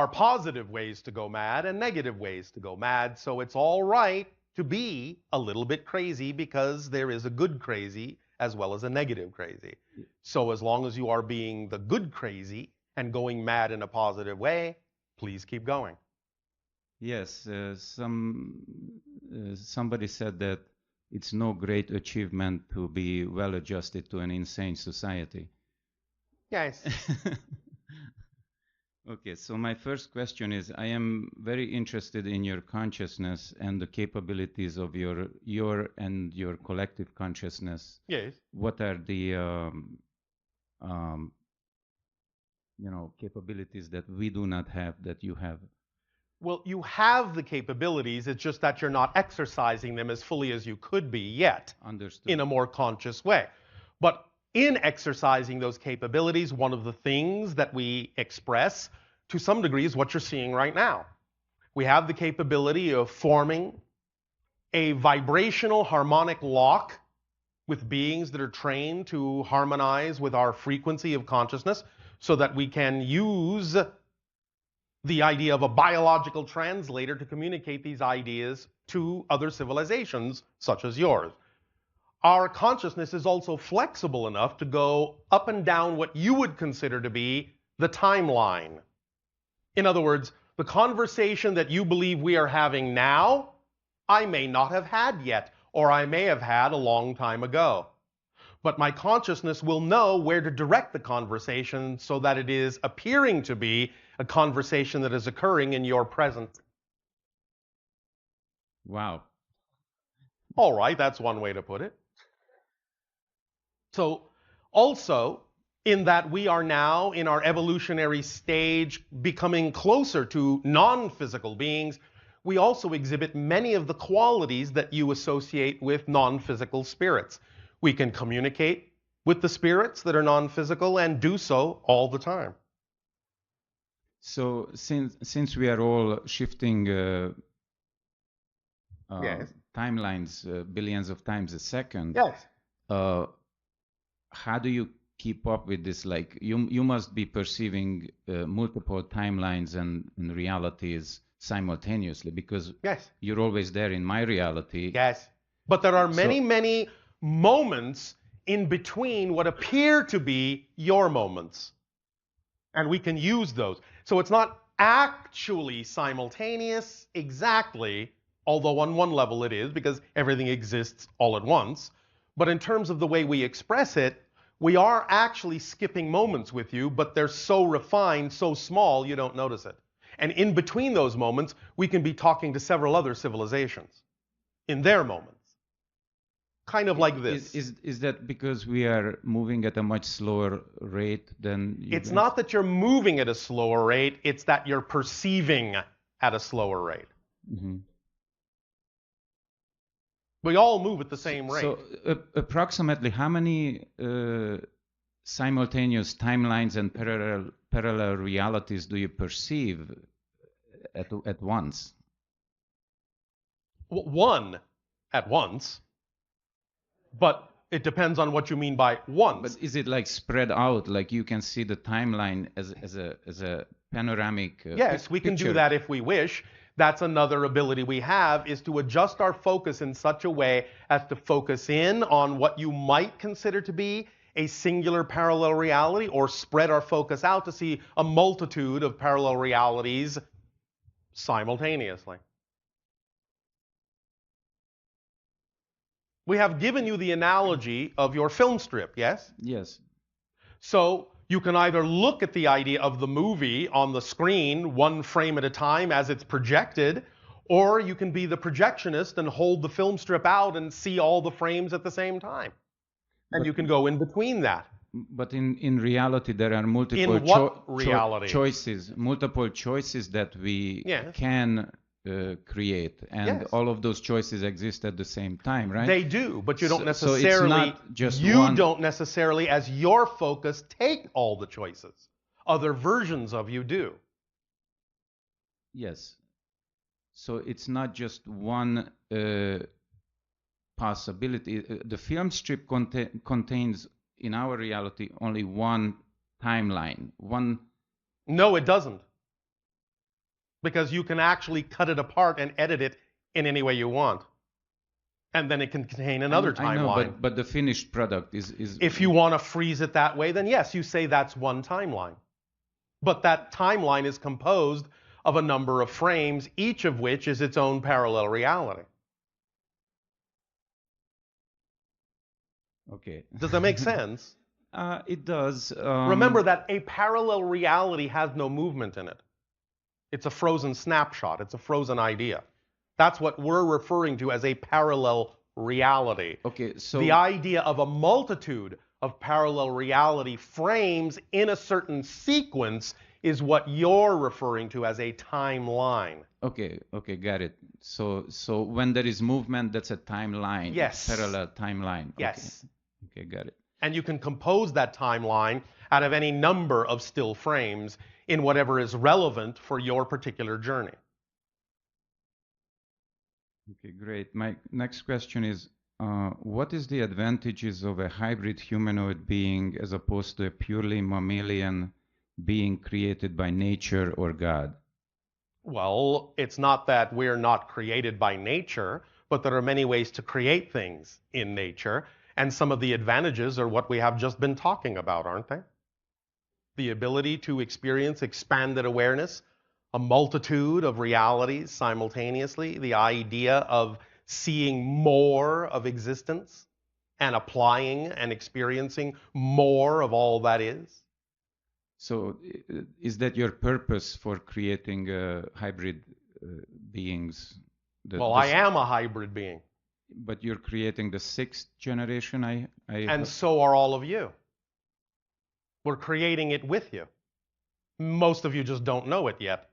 are positive ways to go mad and negative ways to go mad. So it's all right to be a little bit crazy because there is a good crazy as well as a negative crazy. So as long as you are being the good crazy and going mad in a positive way, please keep going. Yes, somebody said that it's no great achievement to be well adjusted to an insane society. Yes. Okay, so my first question is, I am very interested in your consciousness and the capabilities of your and your collective consciousness. Yes. What are the capabilities that we do not have that you have? Well, you have the capabilities, it's just that you're not exercising them as fully as you could be yet. Understood. In a more conscious way. But in exercising those capabilities, one of the things that we express to some degree is what you're seeing right now. We have the capability of forming a vibrational harmonic lock with beings that are trained to harmonize with our frequency of consciousness so that we can use the idea of a biological translator to communicate these ideas to other civilizations such as yours. Our consciousness is also flexible enough to go up and down what you would consider to be the timeline. In other words, the conversation that you believe we are having now, I may not have had yet, or I may have had a long time ago. But my consciousness will know where to direct the conversation so that it is appearing to be a conversation that is occurring in your present. Wow. All right, that's one way to put it. So also, in that we are now in our evolutionary stage becoming closer to non-physical beings, we also exhibit many of the qualities that you associate with non-physical spirits. We can communicate with the spirits that are non-physical and do so all the time. So since we are all shifting Yes. timelines billions of times a second, Yes. how do you keep up with this? Like you must be perceiving multiple timelines and realities simultaneously because Yes. you're always there in my reality. Yes. But there are many, many moments in between what appear to be your moments. And we can use those. So it's not actually simultaneous exactly, although on one level it is because everything exists all at once. But in terms of the way we express it, we are actually skipping moments with you, but they're so refined, so small, you don't notice it. And in between those moments, we can be talking to several other civilizations in their moments. Kind of like this. Is that because we are moving at a much slower rate than you It's guys? not that you're moving at a slower rate, it's that you're perceiving at a slower rate. Mm-hmm. We all move at the same rate. So approximately how many simultaneous timelines and parallel realities do you perceive at once? One at once, but it depends on what you mean by once. But is it like spread out, like you can see the timeline as a panoramic Yes, we can do picture? that if we wish. That's another ability we have, is to adjust our focus in such a way as to focus in on what you might consider to be a singular parallel reality, or spread our focus out to see a multitude of parallel realities simultaneously. We have given you the analogy of your film strip, yes? Yes. So you can either look at the idea of the movie on the screen, one frame at a time as it's projected, or you can be the projectionist and hold the film strip out and see all the frames at the same time. And you can go in between that. But in reality, there are multiple In what reality? choices, multiple choices that we can create, and all of those choices exist at the same time, right? They do, but you don't necessarily, so it's not just don't necessarily, as your focus, take all the choices. Other versions of you do. Yes. So it's not just one possibility. The film strip contains, in our reality, only one timeline. One. No, it doesn't. because you can actually cut it apart and edit it in any way you want. And then it can contain another I know, timeline. but the finished product is... If you want to freeze it that way, then yes, you say that's one timeline. But that timeline is composed of a number of frames, each of which is its own parallel reality. Okay. Does that make sense? It does. Remember that a parallel reality has no movement in it. It's a frozen snapshot. It's a frozen idea. That's what we're referring to as a parallel reality. Okay, so... The idea of a multitude of parallel reality frames in a certain sequence is what you're referring to as a timeline. Okay, got it. So when there is movement, that's a timeline. Yes. Parallel timeline. Yes. Okay, got it. And you can compose that timeline out of any number of still frames in whatever is relevant for your particular journey. Okay, great. My next question is, what is the advantages of a hybrid humanoid being as opposed to a purely mammalian being created by nature or God? Well, it's not that we're not created by nature, but there are many ways to create things in nature. And some of the advantages are what we have just been talking about, aren't they? The ability to experience expanded awareness, a multitude of realities simultaneously, the idea of seeing more of existence and applying and experiencing more of all that is. So is that your purpose for creating hybrid beings? Well, I am a hybrid being. But you're creating the 6th generation, And so are all of you. We're creating it with you. Most of you just don't know it yet.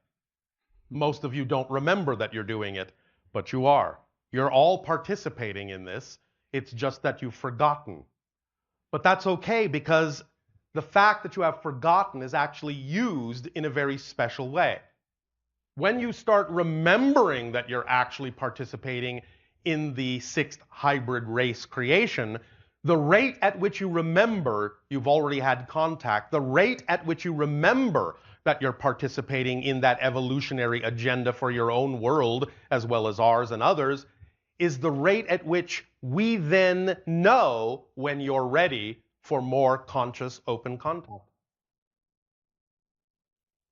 Most of you don't remember that you're doing it, but you are. You're all participating in this. It's just that you've forgotten. But that's okay, because the fact that you have forgotten is actually used in a very special way. When you start remembering that you're actually participating in the 6th hybrid race creation, the rate at which you remember you've already had contact, the rate at which you remember that you're participating in that evolutionary agenda for your own world, as well as ours and others, is the rate at which we then know when you're ready for more conscious open contact.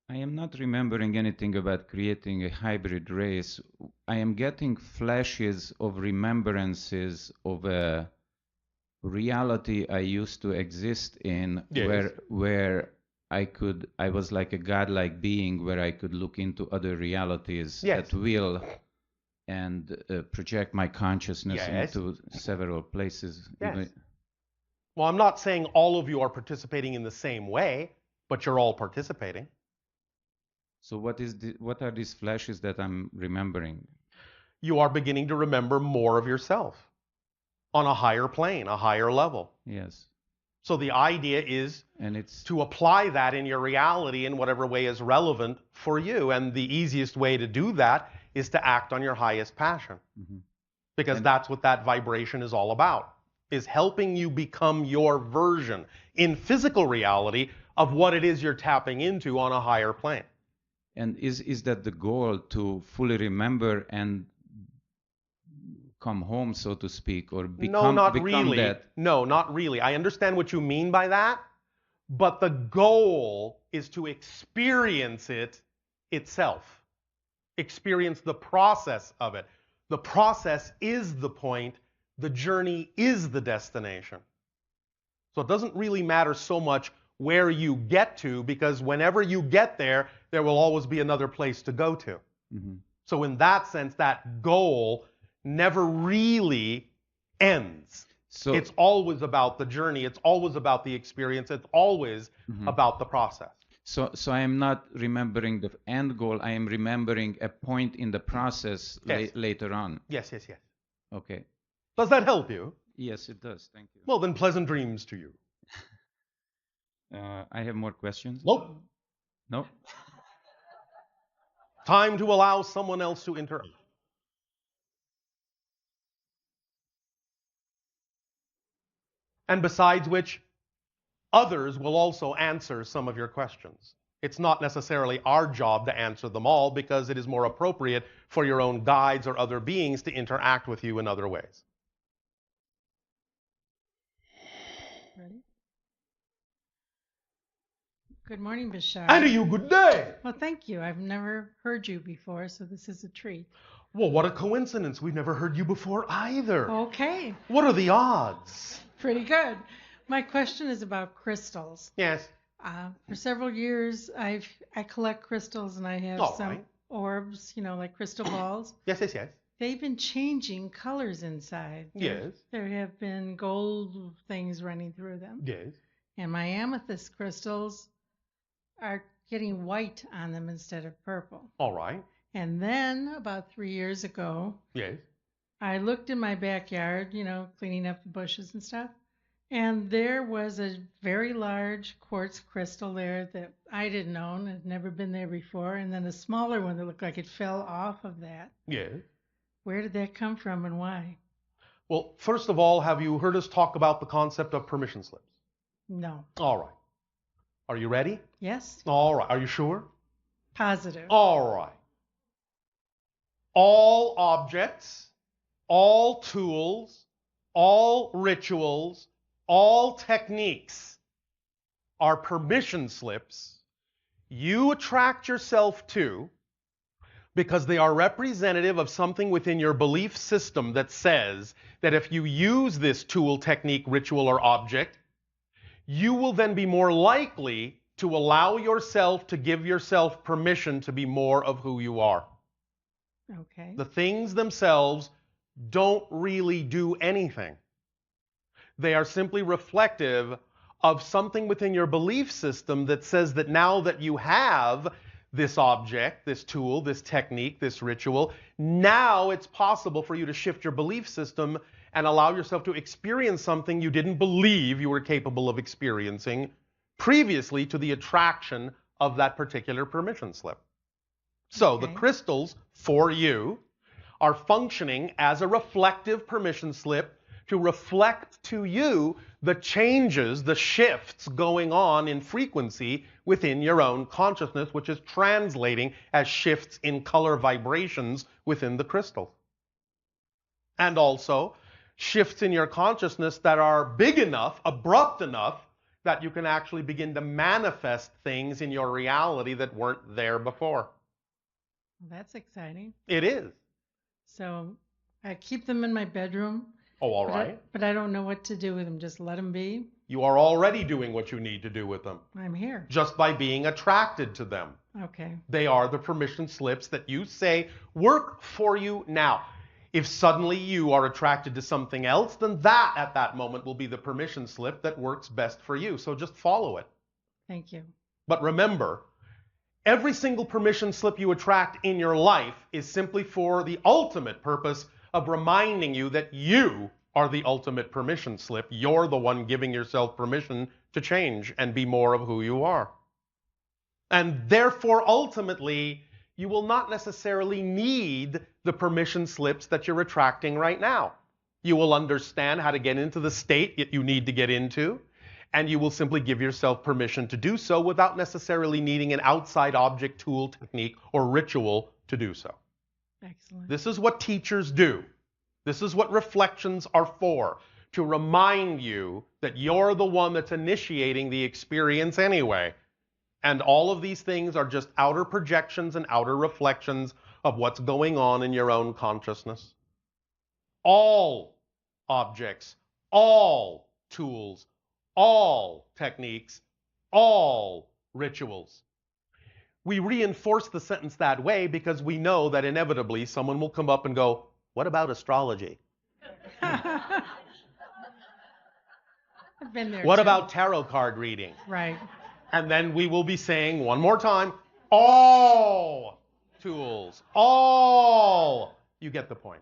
I am not remembering anything about creating a hybrid race. I am getting flashes of remembrances of a reality I used to exist in, Yes. where I was like a godlike being, where I could look into other realities Yes. at will and project my consciousness Yes. into several places. Yes. Well, I'm not saying all of you are participating in the same way, but you're all participating. So what are these flashes that I'm remembering? You are beginning to remember more of yourself on a higher plane, a higher level. Yes. So the idea is And it's to apply that in your reality in whatever way is relevant for you. And the easiest way to do that is to act on your highest passion. Because that's what that vibration is all about, is helping you become your version in physical reality of what it is you're tapping into on a higher plane. And is that the goal, to fully remember and come home, so to speak, or become really. that? No, not really. I understand what you mean by that, but the goal is to experience it itself. Experience the process of it. The process is the point. The journey is the destination. So it doesn't really matter so much where you get to, because whenever you get there, there will always be another place to go to. So in that sense, that goal never really ends. So It's always about the journey. It's always about the experience. It's always about the process. So I am not remembering the end goal. I am remembering a point in the process later on. Yes, yes, yes. Okay. Does that help you? Yes, it does. Thank you. Well, then pleasant dreams to you. I have more questions. Nope. No? Time to allow someone else to interact. And besides which, others will also answer some of your questions It's not necessarily our job to answer them all because it is more appropriate for your own guides or other beings to interact with you in other ways. Ready? Good morning, Bashar. And to you, good day. Well, thank you. I've never heard you before, so this is a treat. Well, what a coincidence. We've never heard you before either. Okay, What are the odds? pretty good. My question is about crystals. Yes. For several years, I collect crystals, and I have All some right. orbs, like crystal balls. Yes, yes, yes. They've been changing colors inside. Yes. There have been gold things running through them. Yes. And my amethyst crystals are getting white on them instead of purple. All right. And then about 3 years ago, Yes. I looked in my backyard, cleaning up the bushes and stuff. And there was a very large quartz crystal there that I didn't own, had never been there before. And then a smaller one that looked like it fell off of that. Yes. Where did that come from and why? Well, first of all, have you heard us talk about the concept of permission slips? No. All right. Are you ready? Yes? All right. Are you sure? Positive. All right. All objects, all tools, all rituals, all techniques are permission slips you attract yourself to because they are representative of something within your belief system that says that if you use this tool, technique, ritual, or object, you will then be more likely to allow yourself to give yourself permission to be more of who you are. Okay. The things themselves don't really do anything. They are simply reflective of something within your belief system that says that now that you have this object, this tool, this technique, this ritual, now it's possible for you to shift your belief system and allow yourself to experience something you didn't believe you were capable of experiencing previously to the attraction of that particular permission slip. So the Okay. crystals for you are functioning as a reflective permission slip to reflect to you the changes, the shifts going on in frequency within your own consciousness, which is translating as shifts in color vibrations within the crystal. And also shifts in your consciousness that are big enough, abrupt enough, that you can actually begin to manifest things in your reality that weren't there before. Well, that's exciting. It is. So I keep them in my bedroom. Oh, all but right. but I don't know what to do with them. Just let them be. You are already doing what you need to do with them, I'm here. just by being attracted to them. Okay. They are the permission slips that you say work for you now. If suddenly you are attracted to something else, then that at that moment will be the permission slip that works best for you. So just follow it. Thank you. But remember, every single permission slip you attract in your life is simply for the ultimate purpose of reminding you that you are the ultimate permission slip. You're the one giving yourself permission to change and be more of who you are. And therefore, ultimately, you will not necessarily need the permission slips that you're attracting right now. You will understand how to get into the state that you need to get into, and you will simply give yourself permission to do so without necessarily needing an outside object, tool, technique, or ritual to do so. Excellent. This is what teachers do. This is what reflections are for, to remind you that you're the one that's initiating the experience anyway. And all of these things are just outer projections and outer reflections of what's going on in your own consciousness. All objects, all tools, all techniques, all rituals. We reinforce the sentence that way because we know that inevitably someone will come up and go, "What about astrology? I've been there. What too. about tarot card reading?" Right. And then we will be saying one more time, all tools, all. You get the point.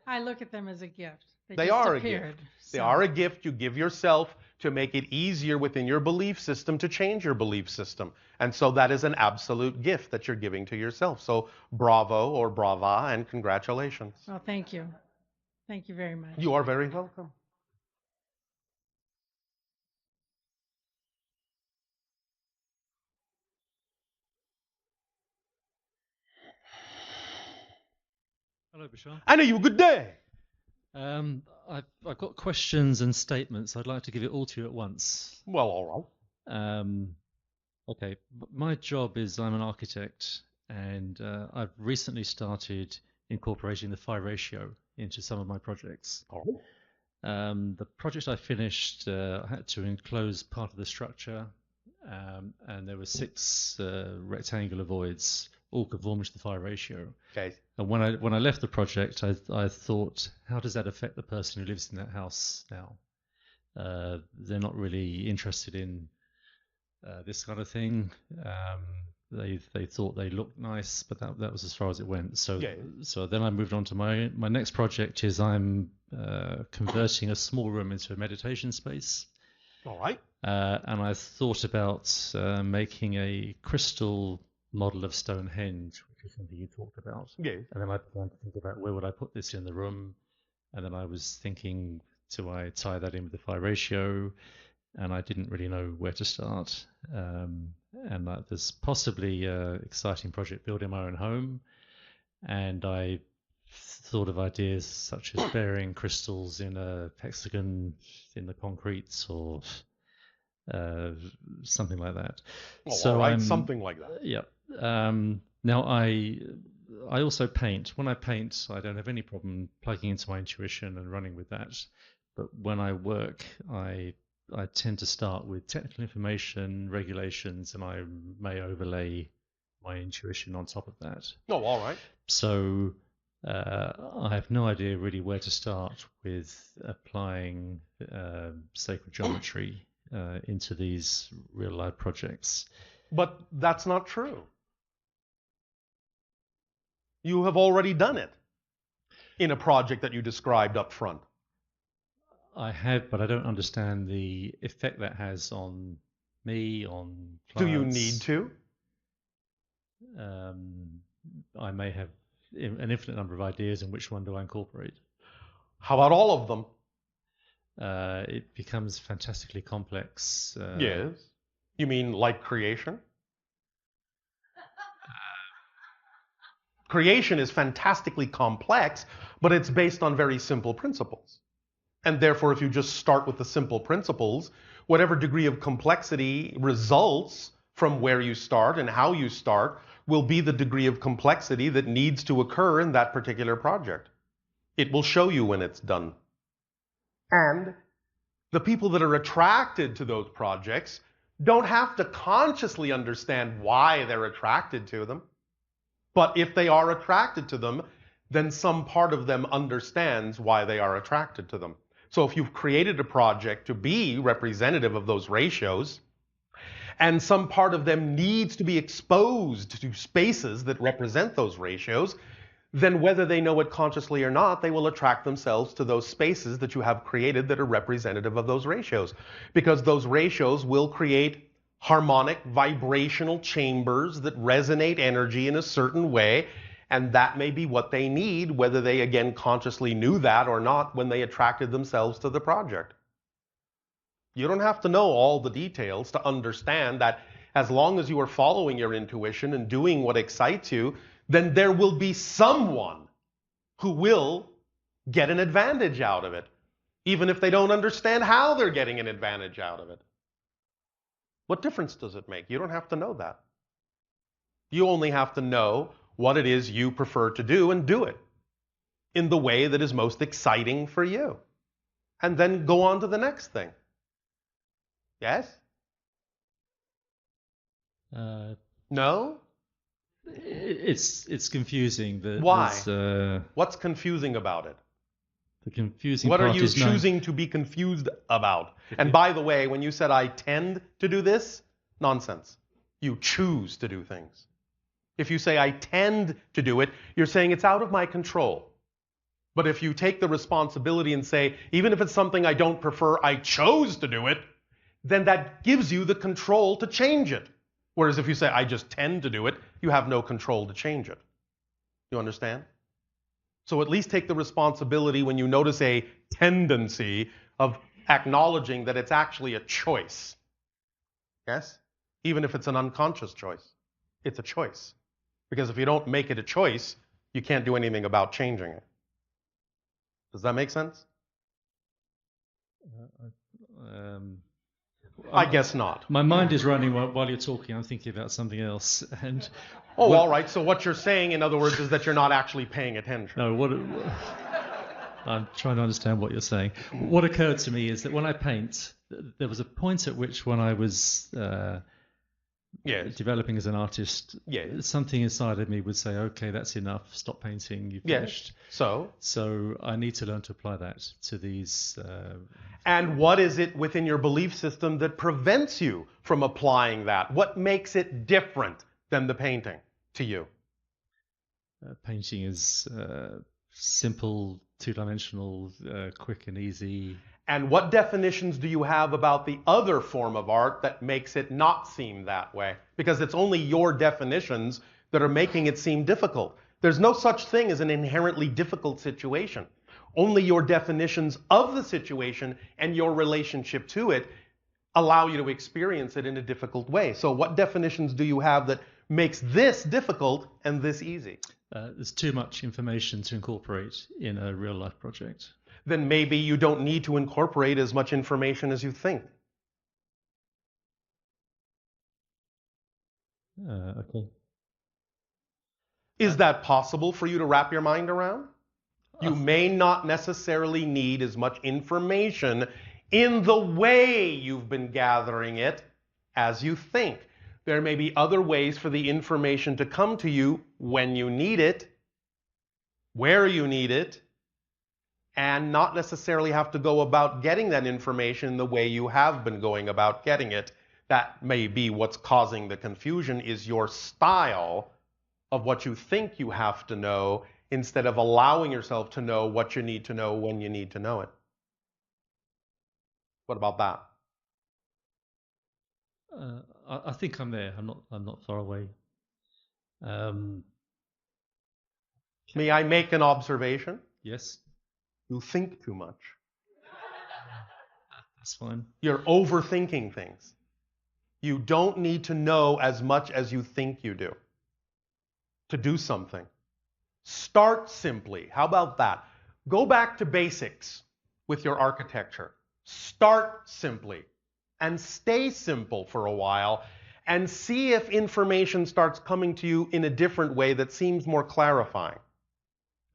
I look at them as a gift. They just are a appeared, gift. They so- are a gift you give yourself to make it easier within your belief system to change your belief system. And so that is an absolute gift that you're giving to yourself. So bravo or brava and congratulations. Well, thank you. Thank you very much. You are very welcome. Hello, Bashar. I know you. Good day. I've got questions and statements. I'd like to give it all to you at once. Well, all right. Okay, my job is I'm an architect, and I've recently started incorporating the phi ratio into some of my projects. All right. The project I finished, I had to enclose part of the structure, and there were 6 rectangular voids, all conforming to the phi ratio. Okay. And when I left the project, I thought, how does that affect the person who lives in that house now? They're not really interested in this kind of thing. They thought they looked nice, but that was as far as it went. So then I moved on to my next project. Is I'm converting a small room into a meditation space. All right. And I thought about making a crystal model of Stonehenge, which is something you talked about. Yeah. And then I began to think about where would I put this in the room, and then I was thinking, do I tie that in with the phi ratio? And I didn't really know where to start. And there's possibly an exciting project building my own home, and I thought of ideas such as burying crystals in a hexagon in the concrete, or something like that. Oh, so all right, something like that. Yeah. Now I also paint. When I paint, I don't have any problem plugging into my intuition and running with that. But when I work, I tend to start with technical information, regulations, and I may overlay my intuition on top of that. Oh, all right. So I have no idea really where to start with applying sacred geometry into these real-life projects. But that's not true. You have already done it in a project that you described up front. I have, but I don't understand the effect that has on me, on clients. Do you need to? I may have an infinite number of ideas, and which one do I incorporate? How about all of them? It becomes fantastically complex. Yes. You mean like creation? Creation is fantastically complex, but it's based on very simple principles. And therefore, if you just start with the simple principles, whatever degree of complexity results from where you start and how you start will be the degree of complexity that needs to occur in that particular project. It will show you when it's done. And the people that are attracted to those projects don't have to consciously understand why they're attracted to them. But if they are attracted to them, then some part of them understands why they are attracted to them. So if you've created a project to be representative of those ratios, and some part of them needs to be exposed to spaces that represent those ratios, then whether they know it consciously or not, they will attract themselves to those spaces that you have created that are representative of those ratios. Because those ratios will create harmonic, vibrational chambers that resonate energy in a certain way, and that may be what they need, whether they, again, consciously knew that or not when they attracted themselves to the project. You don't have to know all the details to understand that as long as you are following your intuition and doing what excites you, then there will be someone who will get an advantage out of it, even if they don't understand how they're getting an advantage out of it. What difference does it make? You don't have to know that. You only have to know what it is you prefer to do and do it in the way that is most exciting for you. And then go on to the next thing. Yes? No? It's confusing. Why? What's confusing about it? The confusing What part are you is choosing to be confused about? And by the way, when you said I tend to do this, nonsense. You choose to do things. If you say I tend to do it, you're saying it's out of my control. But if you take the responsibility and say, even if it's something I don't prefer, I chose to do it, then that gives you the control to change it. Whereas if you say, I just tend to do it, you have no control to change it. You understand? So at least take the responsibility when you notice a tendency of acknowledging that it's actually a choice. Yes? Even if it's an unconscious choice. It's a choice. Because if you don't make it a choice, You can't do anything about changing it. Does that make sense? I guess not. My mind is running while you're talking. I'm thinking about something else. And oh, all right. So what you're saying, in other words, is that you're not actually paying attention. No, I'm trying to understand what you're saying. What occurred to me is that when I paint, there was a point at which when I was yes. developing as an artist, yes. something inside of me would say, okay, that's enough, stop painting, you've finished. Yes. So I need to learn to apply that to these... And what is it within your belief system that prevents you from applying that? What makes it different than the painting to you? Painting is simple, two-dimensional, quick and easy. And what definitions do you have about the other form of art that makes it not seem that way? Because it's only your definitions that are making it seem difficult. There's no such thing as an inherently difficult situation. Only your definitions of the situation and your relationship to it allow you to experience it in a difficult way. So what definitions do you have that makes this difficult and this easy? There's too much information to incorporate in a real-life project. Then maybe you don't need to incorporate as much information as you think. Okay. Is that possible for you to wrap your mind around? You may not necessarily need as much information in the way you've been gathering it as you think. There may be other ways for the information to come to you when you need it, where you need it, and not necessarily have to go about getting that information the way you have been going about getting it. That may be what's causing the confusion, is your style of what you think you have to know instead of allowing yourself to know what you need to know when you need to know it. What about that? I think I'm there. I'm not far away. May I make an observation? Yes. You think too much. That's fine. You're overthinking things. You don't need to know as much as you think you do to do something. Start simply. How about that? Go back to basics with your architecture. Start simply and stay simple for a while and see if information starts coming to you in a different way that seems more clarifying.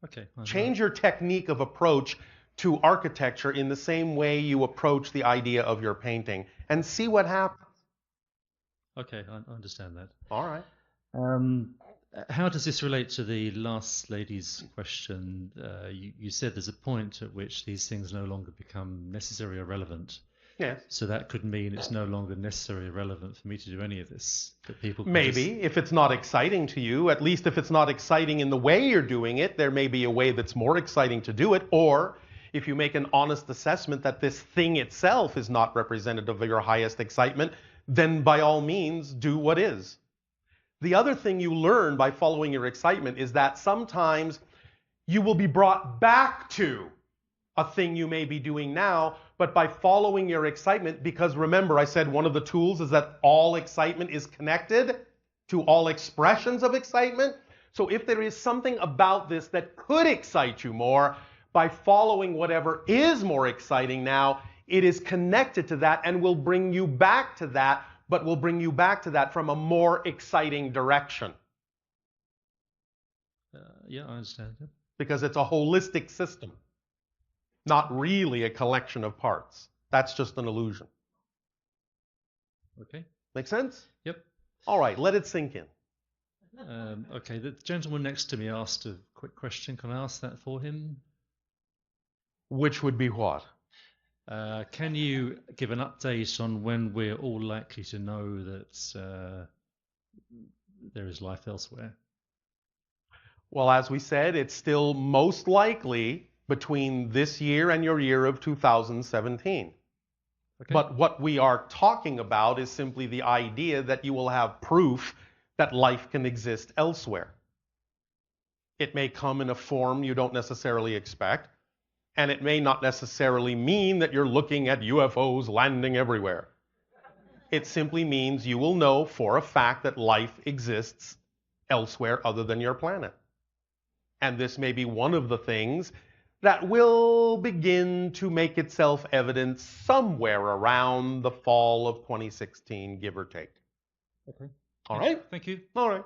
Okay. Change your technique of approach to architecture in the same way you approach the idea of your painting and see what happens. Okay, I understand that. All right. How does this relate to the last lady's question? You said there's a point at which these things no longer become necessary or relevant. Yes. So that could mean it's no longer necessary or relevant for me to do any of this. That people maybe, if it's not exciting to you, at least if it's not exciting in the way you're doing it, there may be a way that's more exciting to do it. Or if you make an honest assessment that this thing itself is not representative of your highest excitement, then by all means, do what is. The other thing you learn by following your excitement is that sometimes you will be brought back to a thing you may be doing now, but by following your excitement, because remember I said one of the tools is that all excitement is connected to all expressions of excitement. So if there is something about this that could excite you more, by following whatever is more exciting now, it is connected to that and will bring you back to that, but will bring you back to that from a more exciting direction. Yeah, I understand. Yeah. Because it's a holistic system, not really a collection of parts. That's just an illusion. Okay. Make sense? Yep. All right, let it sink in. Okay, the gentleman next to me asked a quick question. Can I ask that for him? Which would be what? Can you give an update on when we're all likely to know that there is life elsewhere? Well, as we said, it's still most likely between this year and your year of 2017. Okay. But what we are talking about is simply the idea that you will have proof that life can exist elsewhere. It may come in a form you don't necessarily expect, and it may not necessarily mean that you're looking at UFOs landing everywhere. It simply means you will know for a fact that life exists elsewhere other than your planet. And this may be one of the things that will begin to make itself evident somewhere around the fall of 2016, give or take. Okay. All right? Thank you. All right.